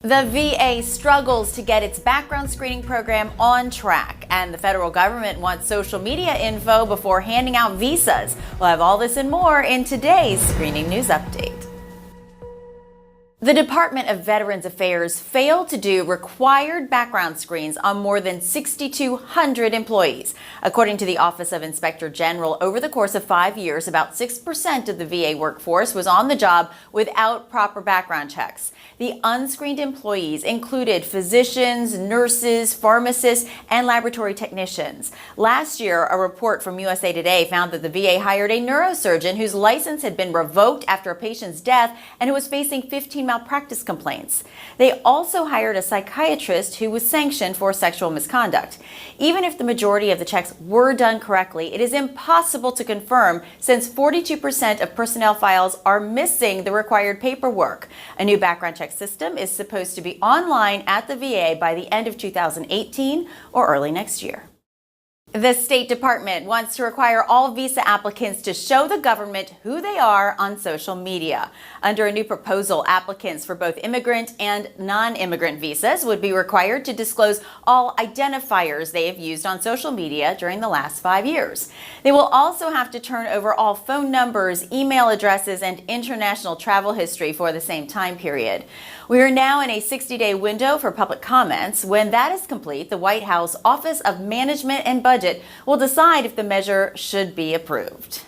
The VA struggles to get its background screening program on track, and the federal government wants social media info before handing out visas. We'll have all this and more in today's Screening News Update. The Department of Veterans Affairs failed to do required background screens on more than 6,200 employees. According to the Office of Inspector General, over the course of 5 years, about 6% of the VA workforce was on the job without proper background checks. The unscreened employees included physicians, nurses, pharmacists, and laboratory technicians. Last year, a report from USA Today found that the VA hired a neurosurgeon whose license had been revoked after a patient's death and who was facing 15 malpractice complaints. They also hired a psychiatrist who was sanctioned for sexual misconduct. Even if the majority of the checks were done correctly, it is impossible to confirm since 42% of personnel files are missing the required paperwork. A new background check system is supposed to be online at the VA by the end of 2018 or early next year. The State Department wants to require all visa applicants to show the government who they are on social media. Under a new proposal, applicants for both immigrant and non-immigrant visas would be required to disclose all identifiers they have used on social media during the last 5 years. They will also have to turn over all phone numbers, email addresses, and international travel history for the same time period. We are now in a 60-day window for public comments. When that is complete, the White House Office of Management and Budget will decide if the measure should be approved.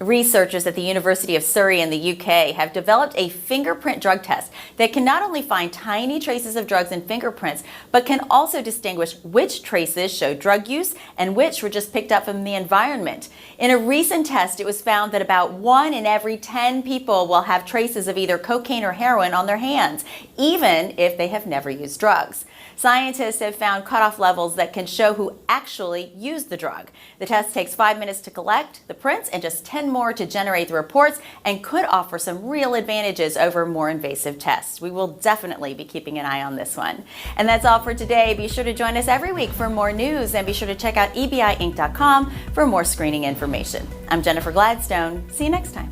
Researchers at the University of Surrey in the UK have developed a fingerprint drug test that can not only find tiny traces of drugs in fingerprints, but can also distinguish which traces show drug use and which were just picked up from the environment. In a recent test, it was found that about 1 in every 10 people will have traces of either cocaine or heroin on their hands, even if they have never used drugs. Scientists have found cutoff levels that can show who actually used the drug. The test takes 5 minutes to collect the prints and just 10 more to generate the reports, and could offer some real advantages over more invasive tests. We will definitely be keeping an eye on this one. And that's all for today. Be sure to join us every week for more news, and be sure to check out ebiinc.com for more screening information. I'm Jennifer Gladstone. See you next time.